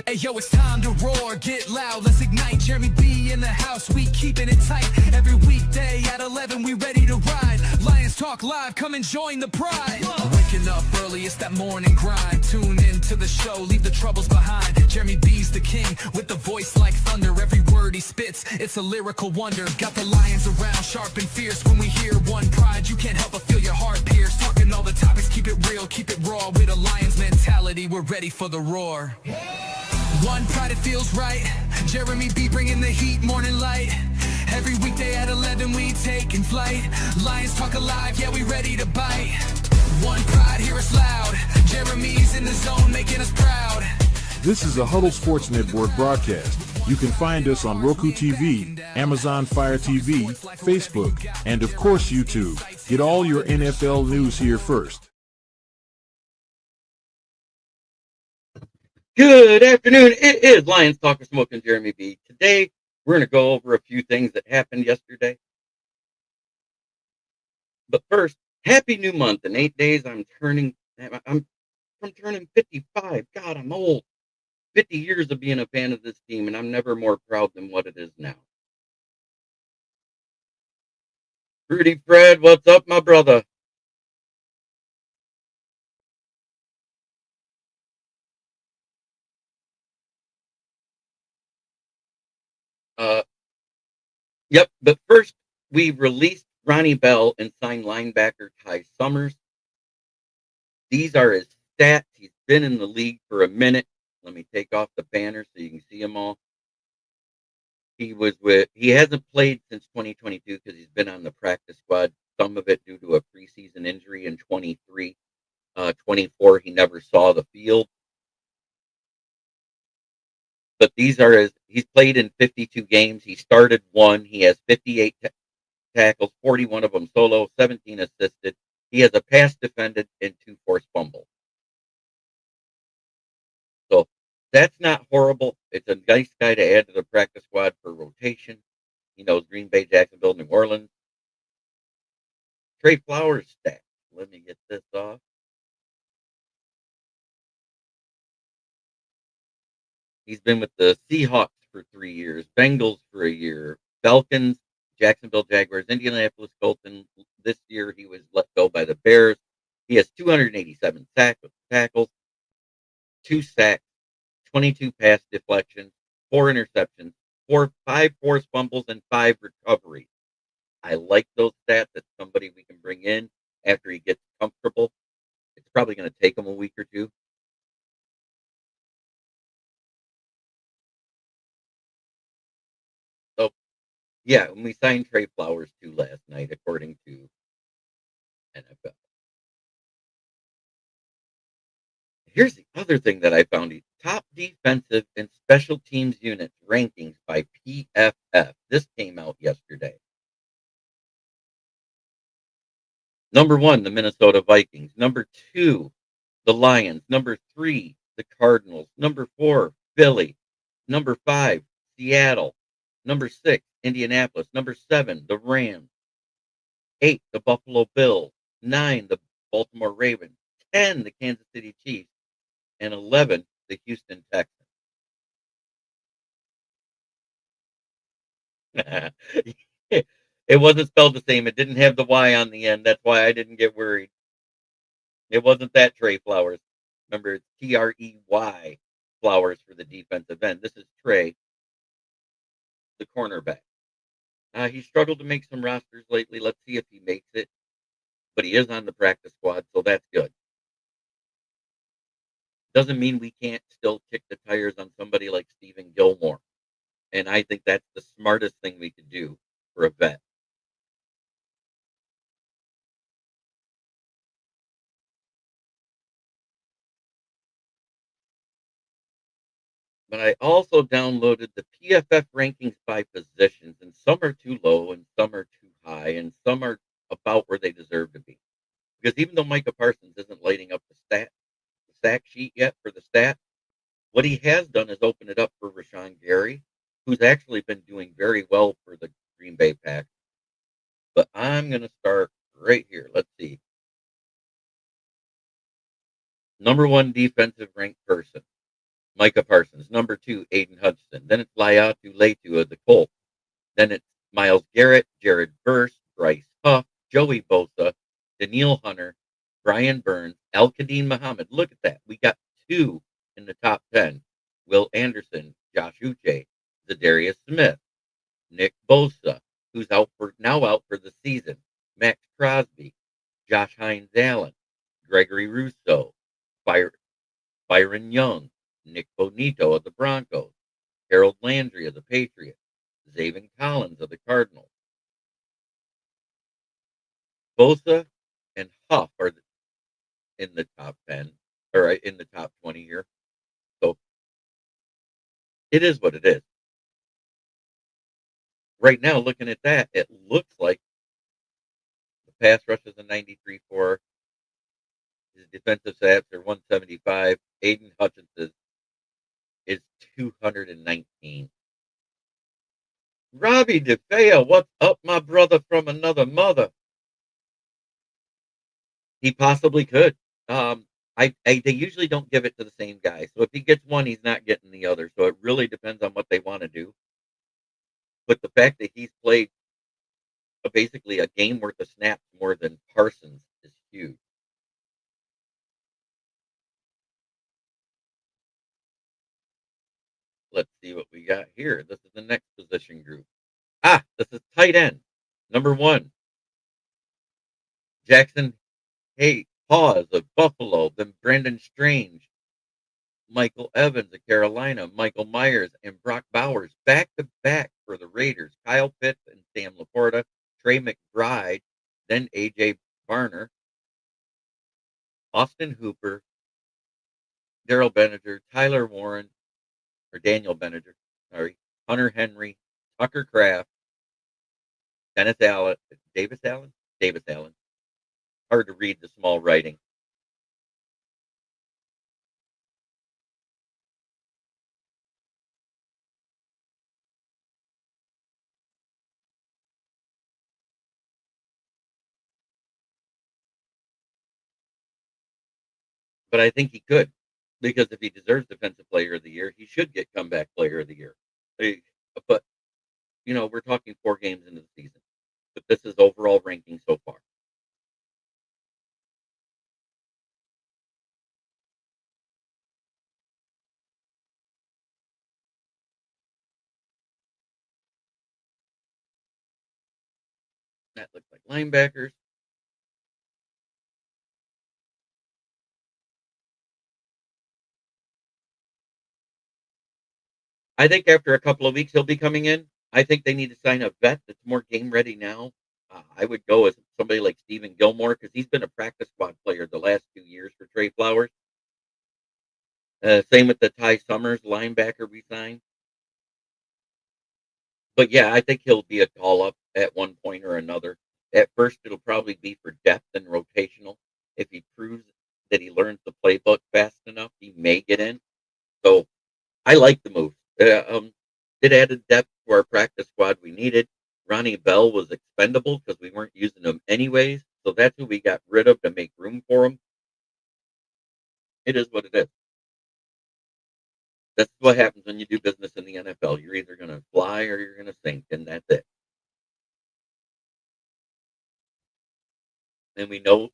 Hey yo, it's time to roar, get loud, let's ignite. Jeremy B in the house, we keeping it tight. Every weekday at 11, we ready to ride. Lions Talk Live, come and join the pride. Waking up early, it's that morning grind. Tune in to the show, leave the troubles behind. Jeremy B's the king, with the voice like thunder. Every word he spits, it's a lyrical wonder. Got the lions around, sharp and fierce. When we hear one pride, you can't help but feel your heart pierce. Talking all the topics, keep it real, keep it raw. With a lion's mentality, we're ready for the roar. One pride, it feels right. Jeremy B bringing the heat, morning light. Every weekday at 11, we taking flight. Lions Talk Alive, yeah, we ready to bite. One pride, hear us loud. Jeremy's in the zone, making us proud. This is a Huddle Sports Network broadcast. You can find us on Roku TV, Amazon Fire TV, Facebook, and of course YouTube. Get all your NFL news here first. Good afternoon. It is Lions Talk with Smoke and Jeremy B. Today, we're going to go over a few things that happened yesterday. But first, happy new month. In 8 days, I'm turning 55. God, I'm old. 50 years of being a fan of this team, and I'm never more proud than what it is now. Rudy Fred, what's up, my brother? Yep, but first, we released Ronnie Bell and signed linebacker Ty Summers. These are his stats. He's been in the league for a minute. Let me take off the banner so you can see them all. He hasn't played since 2022 because he's been on the practice squad, some of it due to a preseason injury in 23. 24, he never saw the field. But these are he's played in 52 games. He started one. He has 58 tackles, 41 of them solo, 17 assisted. He has a pass defended and 2 forced fumbles. So that's not horrible. It's a nice guy to add to the practice squad for rotation. He knows Green Bay, Jacksonville, New Orleans. Trey Flowers stats. Let me get this off. He's been with the Seahawks for 3 years, Bengals for a year, Falcons, Jacksonville Jaguars, Indianapolis Colts. This year he was let go by the Bears. He has 287 tackles, 2 sacks, 22 pass deflections, 4 interceptions, 5 forced fumbles, and 5 recoveries. I like those stats. That's somebody we can bring in after he gets comfortable. It's probably going to take him a week or two. So, yeah, we signed Trey Flowers too last night, according to NFL. Here's the other thing that I found. Top defensive and special teams units rankings by PFF. This came out yesterday. Number 1, the Minnesota Vikings. Number 2, the Lions. Number 3, the Cardinals. Number 4, Philly. Number 5, Seattle. Number 6, Indianapolis. Number 7, the Rams. 8, the Buffalo Bills. 9, the Baltimore Ravens. 10, the Kansas City Chiefs. And 11, the Houston Texans. It wasn't spelled the same. It didn't have the Y on the end. That's why I didn't get worried. It wasn't that Trey Flowers. Remember, it's Trey Flowers for the defensive end. This is Trey, the cornerback. He struggled to make some rosters lately. Let's see if he makes it. But he is on the practice squad, so that's good. Doesn't mean we can't still kick the tires on somebody like Stephen Gilmore. And I think that's the smartest thing we could do for a vet. But I also downloaded the PFF rankings by positions, and some are too low and some are too high and some are about where they deserve to be. Because even though Micah Parsons isn't lighting up the stack sheet yet for the stat, what he has done is open it up for Rashawn Gary, who's actually been doing very well for the Green Bay Packers. But I'm going to start right here. Let's see. Number 1 defensive ranked person, Micah Parsons. Number 2, Aiden Hudson. Then it's Layatu Letu of the Colts. Then it's Myles Garrett, Jared Verse, Bryce Huff, Joey Bosa, Daniil Hunter, Brian Burns, Al-Qadim Muhammad. Look at that. We got 2 in the top 10. Will Anderson, Josh Uche, Zadarius Smith, Nick Bosa, who's out for the season, Max Crosby, Josh Hines Allen, Gregory Rousseau, Byron Young, Nick Bonito of the Broncos, Harold Landry of the Patriots, Zaven Collins of the Cardinals. Bosa and Huff are in the top 10, or in the top 20 here. So it is what it is. Right now, looking at that, it looks like the pass rush is a 93.4. His defensive stats are 175. Aiden Hutchinson is 219. Robbie DeFeo, what's up, my brother from another mother? He possibly could. They usually don't give it to the same guy. So if he gets one, he's not getting the other. So it really depends on what they want to do. But the fact that he's played basically a game worth of snaps more than Parsons is huge. Let's see what we got here. This is the next position group. This is tight end. Number 1, Jackson Hawes of Buffalo. Then Brandon Strange, Michael Evans of Carolina, Michael Myers, and Brock Bowers back to back for the Raiders. Kyle Pitts and Sam Laporta, Trey McBride, then AJ Barner, Austin Hooper, Daryl Benninger, Tyler Warren, or Daniel Benninger, sorry, Hunter Henry, Tucker Kraft, Davis Allen. Hard to read the small writing. But I think he could, because if he deserves Defensive Player of the Year, he should get Comeback Player of the Year. But, we're talking 4 games into the season. But this is overall ranking so far. That looks like linebackers. I think after a couple of weeks, he'll be coming in. I think they need to sign a vet that's more game ready now. I would go with somebody like Stephen Gilmore because he's been a practice squad player the last 2 years for Trey Flowers. Same with the Ty Summers linebacker we signed. But yeah, I think he'll be a call up at one point or another. At first, it'll probably be for depth and rotational. If he proves that he learns the playbook fast enough, he may get in. So I like the move. It added depth to our practice squad we needed. Ronnie Bell was expendable because we weren't using him anyways. So that's who we got rid of to make room for him. It is what it is. That's what happens when you do business in the NFL. You're either going to fly or you're going to sink, and that's it. And we know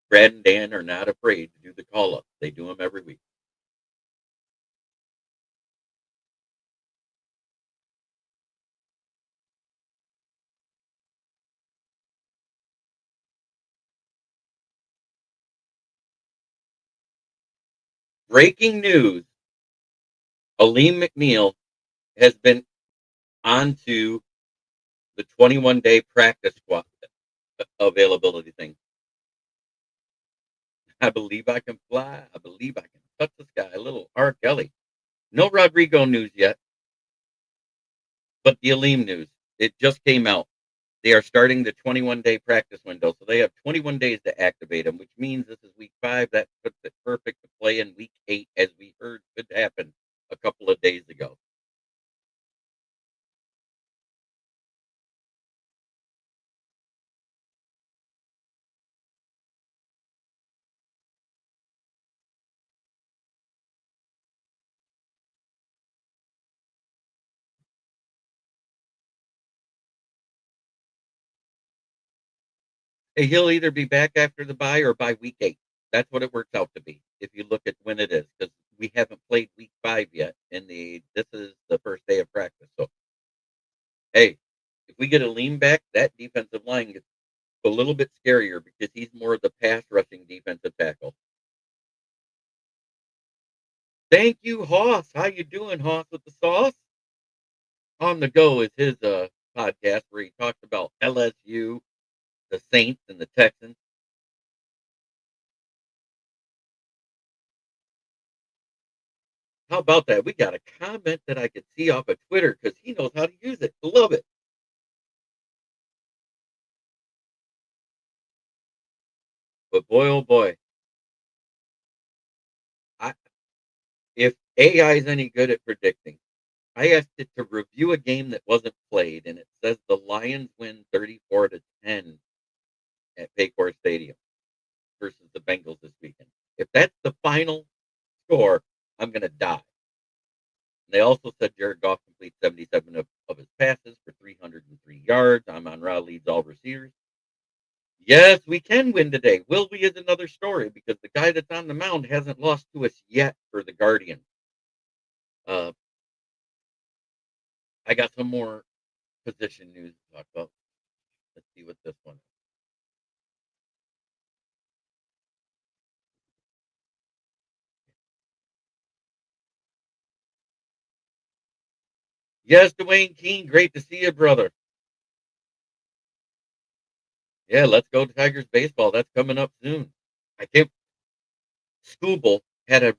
Brad and Dan are not afraid to do the call ups. They do them every week. Breaking news: Aleem McNeil has been onto the 21-day practice squad availability thing. I believe I can fly. I believe I can touch the sky. A little R. Kelly. No Rodrigo news yet, but the Aleem news. It just came out. They are starting the 21-day practice window, so they have 21 days to activate him, which means this is week 5. That puts it perfect to play in week 8, as we heard could happen a couple of days ago. He'll either be back after the bye or by week 8. That's what it works out to be. If you look at when it is, because we haven't played week 5 yet, and this is the first day of practice. So, hey, if we get a lean back, that defensive line gets a little bit scarier because he's more of the pass rushing defensive tackle. Thank you, Hoss. How you doing, Hoss with the sauce? On the Go is his podcast where he talks about LSU, the Saints, and the Texans. How about that? We got a comment that I could see off of Twitter because he knows how to use it. Love it. But boy, oh boy, I, if AI is any good at predicting, I asked it to review a game that wasn't played, and it says the Lions win 34-10 at Paycor Stadium versus the Bengals this weekend. If that's the final score, I'm going to die. And they also said Jared Goff completes 77 of his passes for 303 yards. Amon-Ra leads all receivers. Yes, we can win today. Will we is another story because the guy that's on the mound hasn't lost to us yet for the Guardians. I got some more position news to talk about. Let's see what this one is. Yes, Dwayne Keene, great to see you, brother. Yeah, let's go to Tigers baseball. That's coming up soon. I can't. Skubal had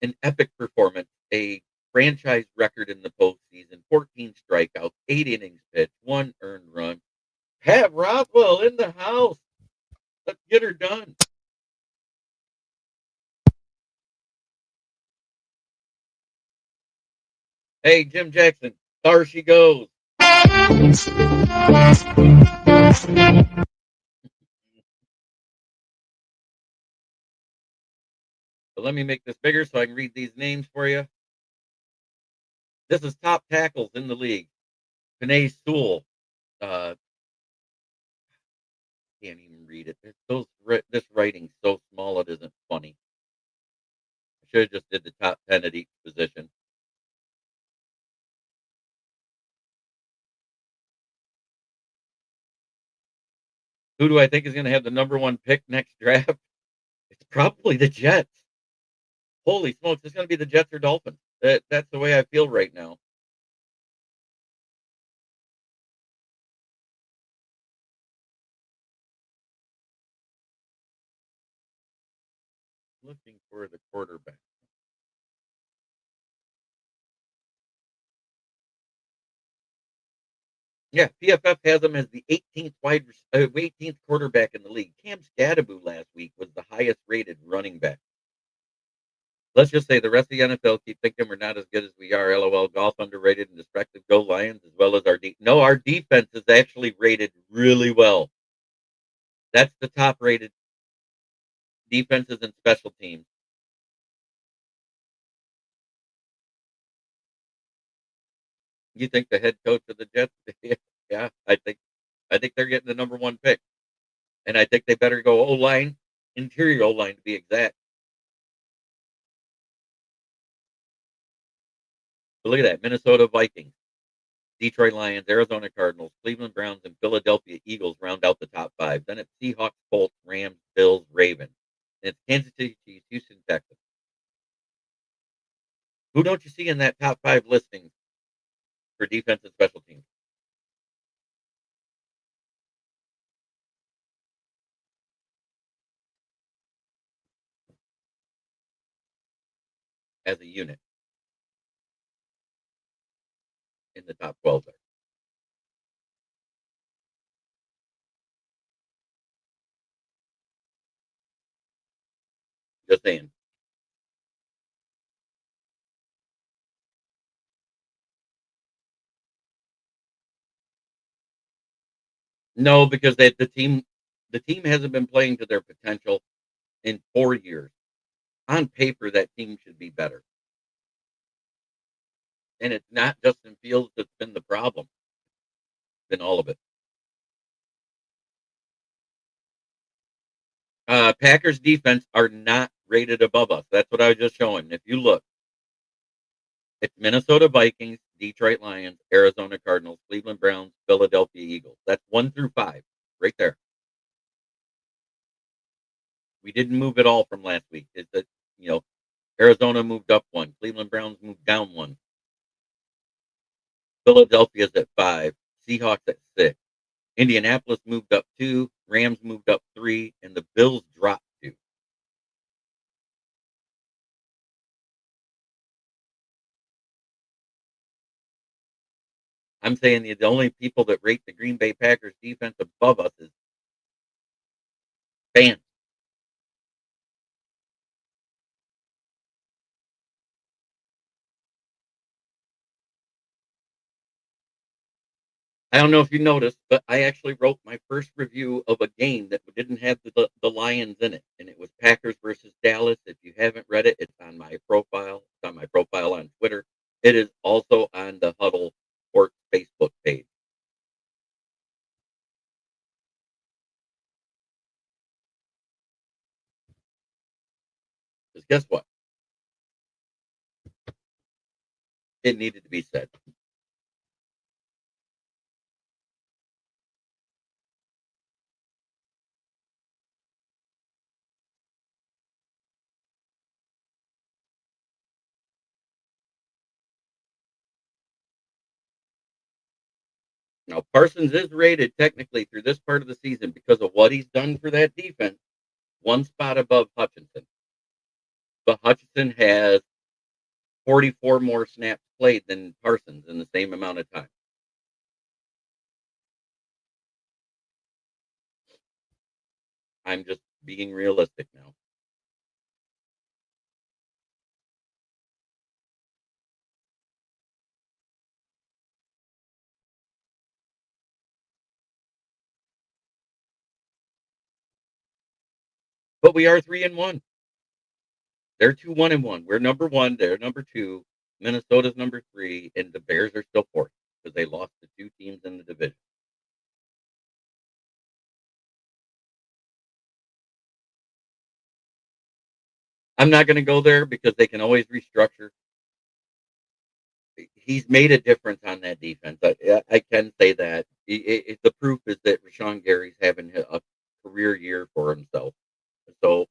an epic performance, a franchise record in the postseason, 14 strikeouts, 8 innings pitched, 1 earned run. Pat Rothwell in the house. Let's get her done. Hey, Jim Jackson, there she goes. So let me make this bigger so I can read these names for you. This is top tackles in the league. Panay Sewell. Can't even read it. This writing's so small it isn't funny. I should have just did the top 10 at each position. Who do I think is going to have the number 1 pick next draft? It's probably the Jets. Holy smokes, it's going to be the Jets or Dolphins. That's the way I feel right now. Looking for the quarterback. Yeah, PFF has him as the 18th quarterback in the league. Cam Scadaboo last week was the highest rated running back. Let's just say the rest of the NFL keep thinking we're not as good as we are. LOL, golf underrated and destructive. Go Lions, as well as our defense is actually rated really well. That's the top rated defenses and special teams. You think the head coach of the Jets? Yeah, I think they're getting the number 1 pick, and I think they better go O line, interior O line to be exact. But look at that, Minnesota Vikings, Detroit Lions, Arizona Cardinals, Cleveland Browns, and Philadelphia Eagles round out the top 5. Then it's Seahawks, Colts, Rams, Bills, Ravens. And it's Kansas City Chiefs, Houston, Texas. Who don't you see in that top 5 listing for defense and special teams? As a unit in the top 12 there. Just saying. No, because the team hasn't been playing to their potential in 4 years. On paper, that team should be better. And it's not Justin Fields that's been the problem. It's been all of it. Packers defense are not rated above us. That's what I was just showing. If you look, it's Minnesota Vikings, Detroit Lions, Arizona Cardinals, Cleveland Browns, Philadelphia Eagles. That's 1 through 5, right there. We didn't move at all from last week. It's that, Arizona moved up 1, Cleveland Browns moved down 1, Philadelphia's at 5, Seahawks at 6, Indianapolis moved up 2, Rams moved up 3, and the Bills dropped 2. I'm saying the only people that rate the Green Bay Packers defense above us is fans. I don't know if you noticed, but I actually wrote my first review of a game that didn't have the Lions in it, and it was Packers versus Dallas. If you haven't read it, it's on my profile. It's on my profile on Twitter. It is also on the Huddle Sports Facebook page. Because guess what? It needed to be said. Now, Parsons is rated technically through this part of the season because of what he's done for that defense, 1 spot above Hutchinson. But Hutchinson has 44 more snaps played than Parsons in the same amount of time. I'm just being realistic now. But we are 3-1. They're 2-1-1. We're number 1. They're number 2. Minnesota's number 3, and the Bears are still 4th because they lost to 2 teams in the division. I'm not going to go there because they can always restructure. He's made a difference on that defense. I can say that. The proof is that Rashawn Gary's having a career year for himself. So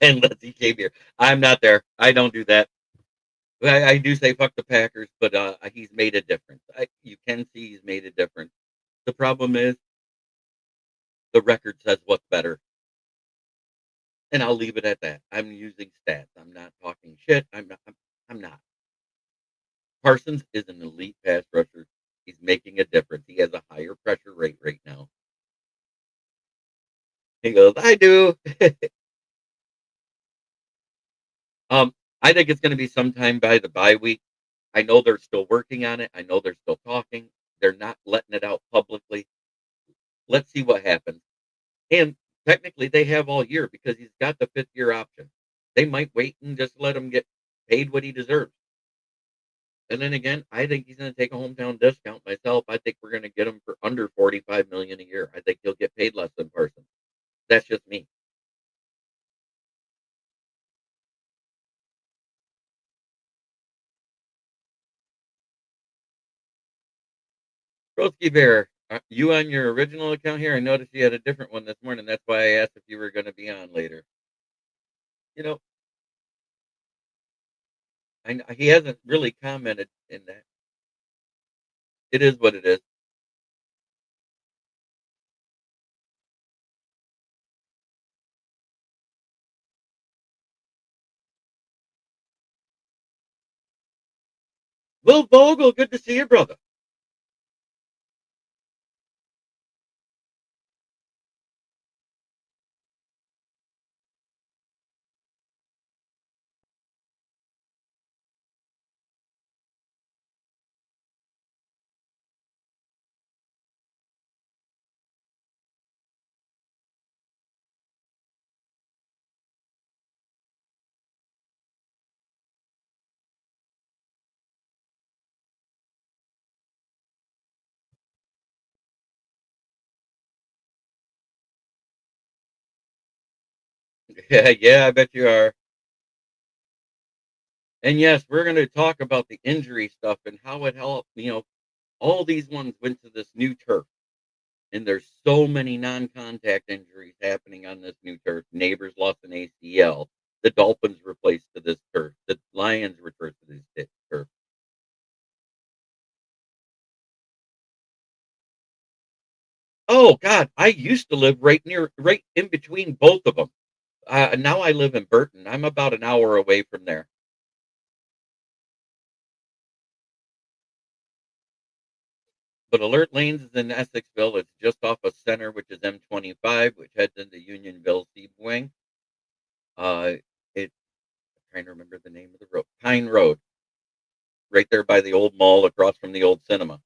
and let's see here. I'm not there. I don't do that. I do say fuck the Packers, but he's made a difference. You can see he's made a difference. The problem is the record says what's better, and I'll leave it at that. I'm using stats. I'm not talking shit. I'm not. Parsons is an elite pass rusher. He's making a difference. He has a higher pressure rate right now. He goes, I do. um, I think it's going to be sometime by the bye week. I know they're still working on it. I know they're still talking. They're not letting it out publicly. Let's see what happens. And technically, they have all year because he's got the 5th-year option. They might wait and just let him get paid what he deserves. And then again, I think he's going to take a hometown discount myself. I think we're going to get him for under $45 million a year. I think he'll get paid less than Parsons. That's just me. Broski Bear, you on your original account here? I noticed you had a different one this morning. That's why I asked if you were going to be on later. You know, he hasn't really commented in that. It is what it is. Will Vogel, good to see you, brother. Yeah, yeah, I bet you are. And yes, we're going to talk about the injury stuff and how it helped. All these ones went to this new turf, and there's so many non-contact injuries happening on this new turf. Neighbors lost an ACL. The Dolphins replaced to this turf. The Lions returned to this turf. Oh God, I used to live right in between both of them. Now I live in Burton. I'm about an hour away from there. But Alert Lanes is in Essexville. It's just off of Center, which is M25, which heads into Unionville Seawing. It's trying to remember the name of the road. Pine Road, right there by the old mall across from the old cinema.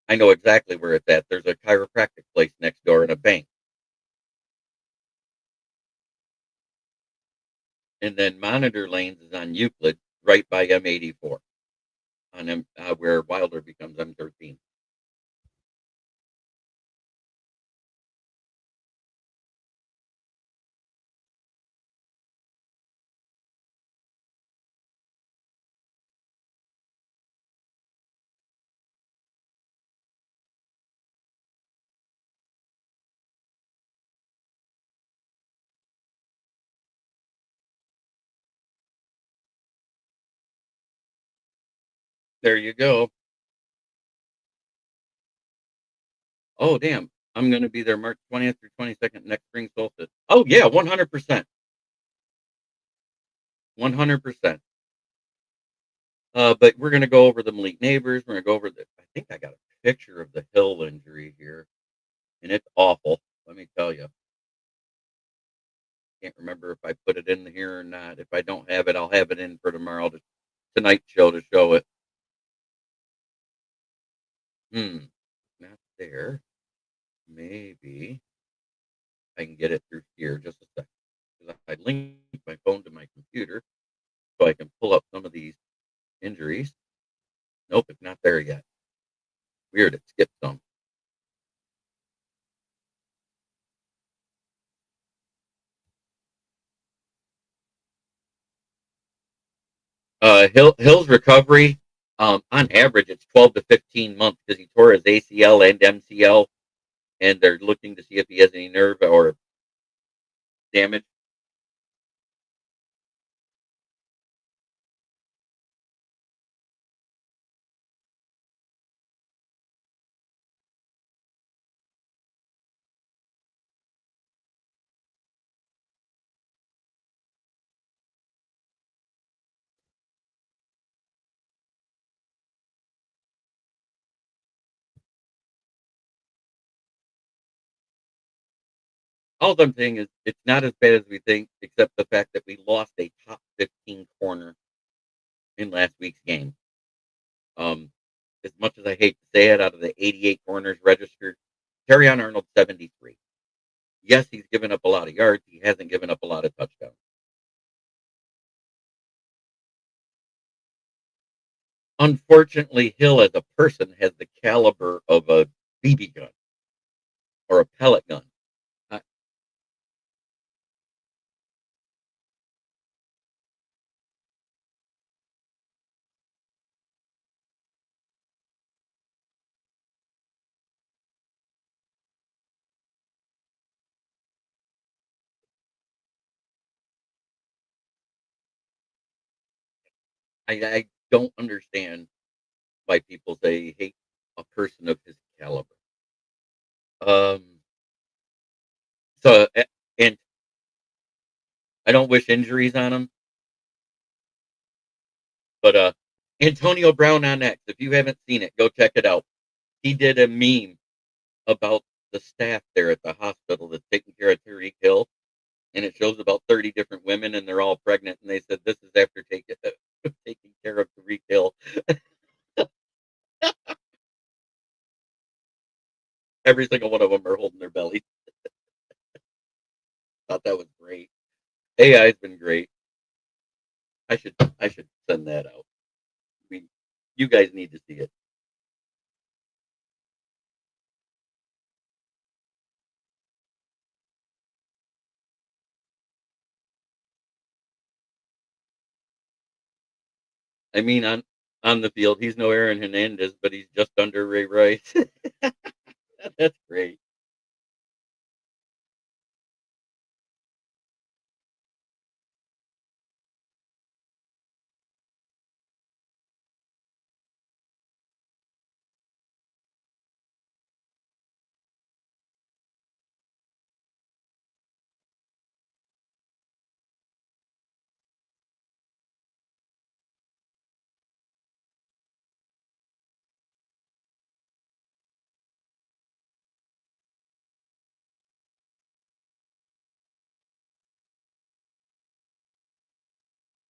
I know exactly where it's at. There's a chiropractic place next door and a bank. And then Monitor Lanes is on Euclid, right by M84, on where Wilder becomes M13. There you go. Oh, damn. I'm going to be there March 20th through 22nd next spring solstice. Oh, yeah, 100%. 100%. But we're going to go over the Malik neighbors. We're going to go over I think I got a picture of the Hill injury here, and it's awful. Let me tell you. Can't remember if I put it in here or not. If I don't have it, I'll have it in for tonight's show to show it. Hmm. Not there. Maybe I can get it through here just a second. 'Cause I linked my phone to my computer so I can pull up some of these injuries. Nope, it's not there yet. Weird, it skipped some. Hill's recovery, on average, it's 12 to 15 months because he tore his ACL and MCL, and they're looking to see if he has any nerve or damage. All I'm saying is it's not as bad as we think, except the fact that we lost a top 15 corner in last week's game. Um, as much as I hate to say it, out of the 88 corners registered, Terrion Arnold 73. Yes, he's given up a lot of yards. He hasn't given up a lot of touchdowns. Unfortunately, Hill as a person has the caliber of a BB gun or a pellet gun. I, I don't understand why people say hate a person of his caliber. Um, and I don't wish injuries on him, but Antonio Brown on X. If you haven't seen it, go check it out. He did a meme about the staff there at the hospital that's taking care of Tyreek Hill, and it shows about 30 different women, and they're all pregnant, and they said this is after taking care of Tyreek Hill. Every single one of them are holding their bellies. Thought that was great. AI's been great. I should send that out. I mean, you guys need to see it. I mean, on the field, he's no Aaron Hernandez, but he's just under Ray Rice. That's great.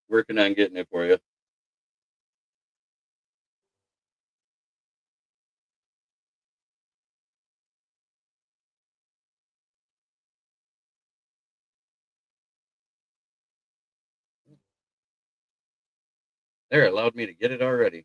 Working on getting it for you. There, allowed me to get it already.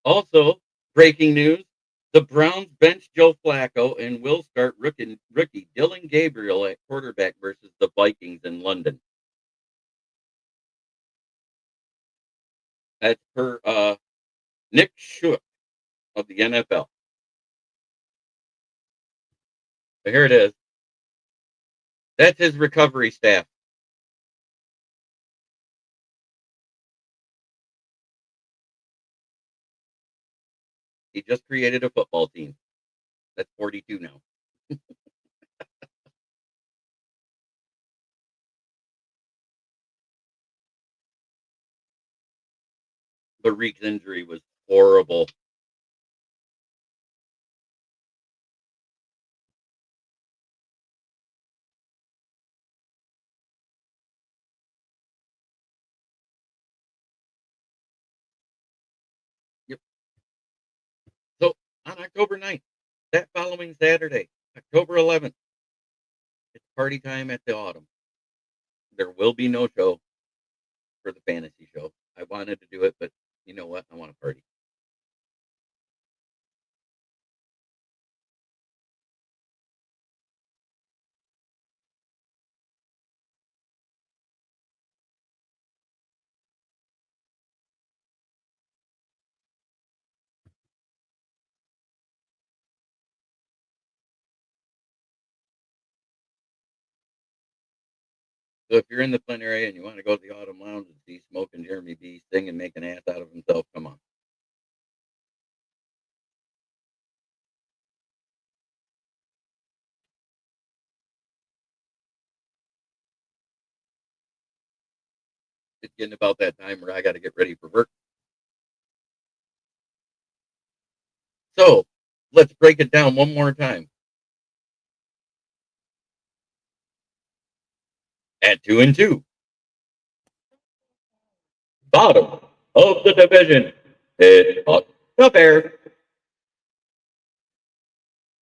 Also, breaking news: the Browns bench Joe Flacco and will start rookie Dylan Gabriel at quarterback versus the Vikings in London. That's per Nick Shook of the NFL. But here it is. That's his recovery staff. He just created a football team. That's 42 now. But Reek's injury was horrible. Yep. So on October 9th, that following Saturday, October 11th, it's party time at the Autumn. There will be no show for the fantasy show. I wanted to do it, but you know what? I want to party. So if you're in the Flint area and you want to go to the Autumn Lounge and see Smoke and Jeremy B sing and make an ass out of himself, come on. It's getting about that time where I got to get ready for work. So let's break it down one more time. At 2-2, bottom of the division is the Bears.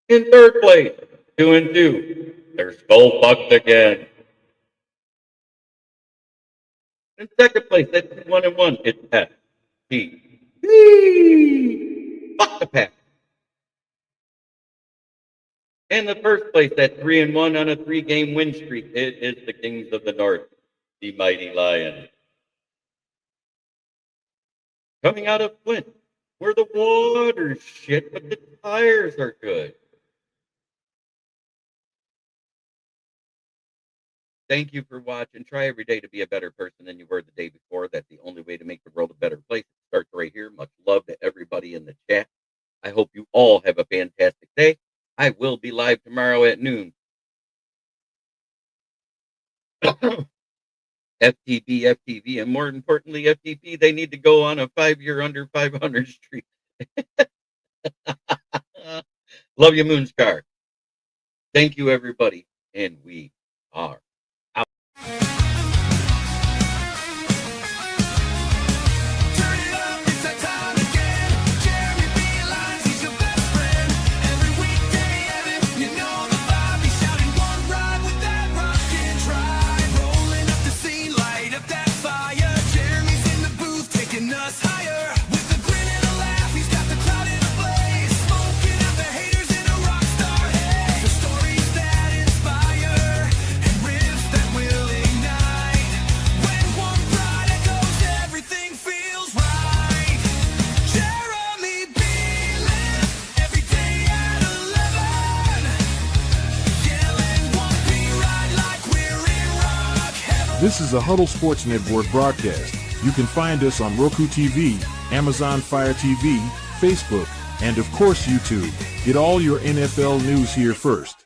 In third place, 2-2, they're Skull Bucks again. In second place, that's 1-1. It's SJB. Fuck the Pack. In the first place, at 3-1 on a 3-game win streak, it is the Kings of the North, the Mighty Lions. Coming out of Flint, where the water's shit, but the tires are good. Thank you for watching. Try every day to be a better person than you were the day before. That's the only way to make the world a better place. It starts right here. Much love to everybody in the chat. I hope you all have a fantastic day. I will be live tomorrow at noon. FTB, FTV, and more importantly, FTP, they need to go on a 5-year under 500 streak. Love you, Moonscar. Thank you, everybody. And we are out. Turn it up, it's that time again. Jeremy B. Lines, he's your best friend. Every weekday, Evan, you know the vibe. He's shouting one ride with that rockin' drive. Rolling up the scene, light up that fire. Jeremy's in the booth, taking us higher. With a grin and a laugh, he's got the crowd in a blaze. Smoking out the haters in a rock star haze. The stories that inspire and riffs that will ignite. When one pride echoes, everything feels right. Jeremy B. live every day at 11. Yelling 1P ride like we're in rock heaven. This is a Huddle Sports Network broadcast. You can find us on Roku TV, Amazon Fire TV, Facebook, and of course YouTube. Get all your NFL news here first.